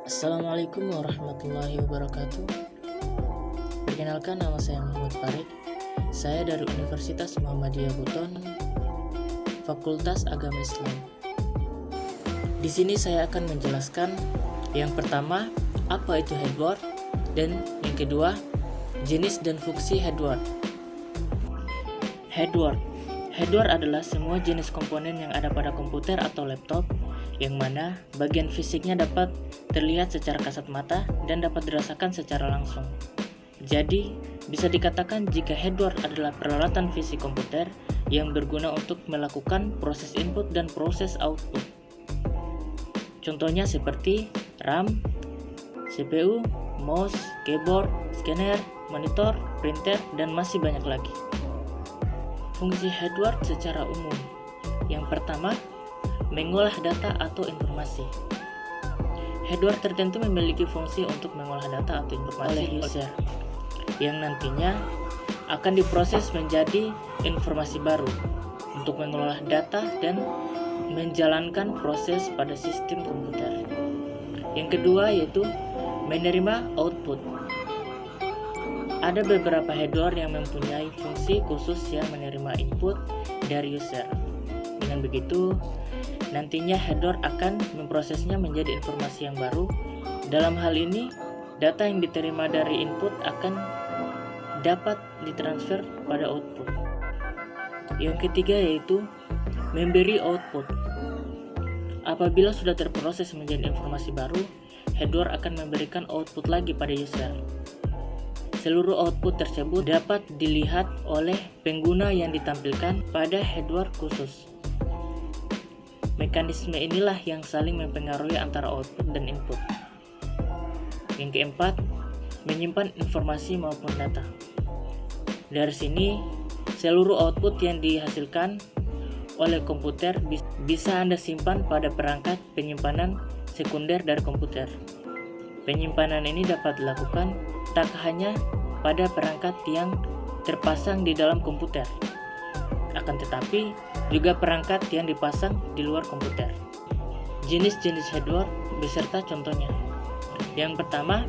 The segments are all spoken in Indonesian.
Assalamualaikum warahmatullahi wabarakatuh. Perkenalkan, nama saya Muhammad Farid. Saya dari Universitas Muhammadiyah Buton, Fakultas Agama Islam. Di sini saya akan menjelaskan yang pertama, apa itu hardware, dan yang kedua, jenis dan fungsi hardware. Hardware adalah semua jenis komponen yang ada pada komputer atau laptop, yang mana bagian fisiknya dapat terlihat secara kasat mata dan dapat dirasakan secara langsung. Jadi, bisa dikatakan jika hardware adalah peralatan fisik komputer yang berguna untuk melakukan proses input dan proses output. Contohnya seperti RAM, CPU, mouse, keyboard, scanner, monitor, printer, dan masih banyak lagi. Fungsi hardware secara umum. Yang pertama, mengolah data atau informasi. Hardware tertentu memiliki fungsi untuk mengolah data atau informasi oleh user, yang nantinya akan diproses menjadi informasi baru untuk mengolah data dan menjalankan proses pada sistem komputer. Yang kedua yaitu menerima output. Ada beberapa hardware yang mempunyai fungsi khusus yang menerima input dari user. Dengan begitu, nantinya hardware akan memprosesnya menjadi informasi yang baru. Dalam hal ini, data yang diterima dari input akan dapat ditransfer pada output. Yang ketiga yaitu memberi output. Apabila sudah terproses menjadi informasi baru, hardware akan memberikan output lagi pada user. Seluruh output tersebut dapat dilihat oleh pengguna yang ditampilkan pada hardware khusus. Mekanisme inilah yang saling mempengaruhi antara output dan input. Yang keempat, menyimpan informasi maupun data. Dari sini, seluruh output yang dihasilkan oleh komputer bisa Anda simpan pada perangkat penyimpanan sekunder dari komputer. Penyimpanan ini dapat dilakukan tak hanya pada perangkat yang terpasang di dalam komputer, akan tetapi juga perangkat yang dipasang di luar komputer. Jenis-jenis hardware beserta contohnya. Yang pertama,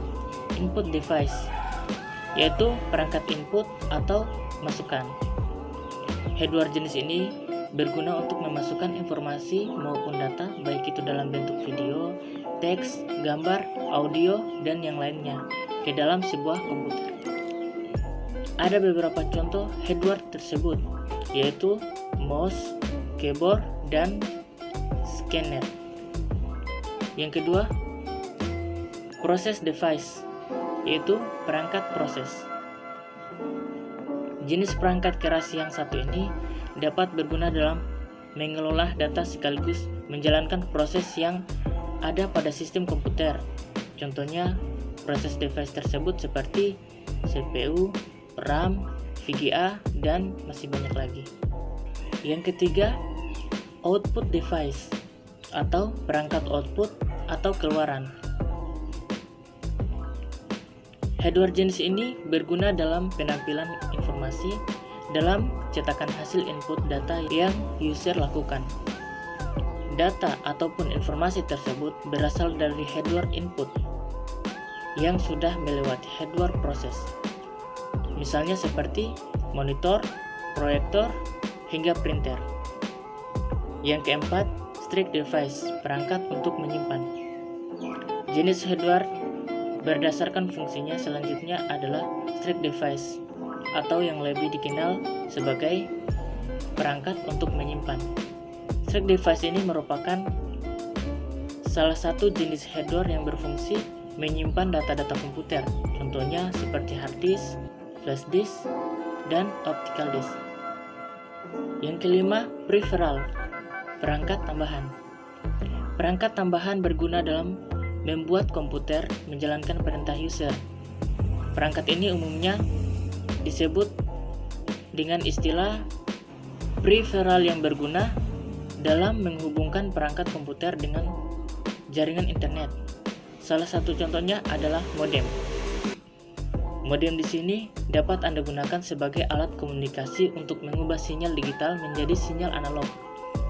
input device, yaitu perangkat input atau masukan. Hardware jenis ini berguna untuk memasukkan informasi maupun data, baik itu dalam bentuk video, teks, gambar, audio, dan yang lainnya ke dalam sebuah komputer. Ada beberapa contoh hardware tersebut, yaitu mouse, keyboard, dan scanner. Yang kedua, process device, yaitu perangkat proses. Jenis perangkat keras yang satu ini dapat berguna dalam mengelola data sekaligus menjalankan proses yang ada pada sistem komputer. Contohnya, proses device tersebut seperti CPU, RAM, VGA, dan masih banyak lagi. Yang ketiga, output device atau perangkat output atau keluaran. Hardware jenis ini berguna dalam penampilan informasi dalam cetakan hasil input data yang user lakukan. Data ataupun informasi tersebut berasal dari hardware input yang sudah melewati hardware proses. Misalnya seperti monitor, proyektor, hingga printer. Yang keempat, strict device, perangkat untuk menyimpan. Jenis hardware berdasarkan fungsinya selanjutnya adalah strict device, atau yang lebih dikenal sebagai perangkat untuk menyimpan. Strict device ini merupakan salah satu jenis hardware yang berfungsi menyimpan data-data komputer, contohnya seperti hard disk, flash disk, dan optical disk. Yang kelima, peripheral, perangkat tambahan. Perangkat tambahan berguna dalam membuat komputer menjalankan perintah user. Perangkat ini umumnya disebut dengan istilah peripheral yang berguna dalam menghubungkan perangkat komputer dengan jaringan internet. Salah satu contohnya adalah modem. Modem di sini dapat Anda gunakan sebagai alat komunikasi untuk mengubah sinyal digital menjadi sinyal analog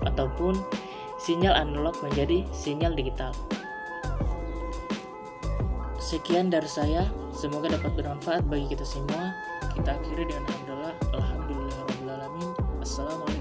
ataupun sinyal analog menjadi sinyal digital. Sekian dari saya, semoga dapat bermanfaat bagi kita semua. Kita akhiri dengan alhamdulillahirabbil alamin. Assalamualaikum.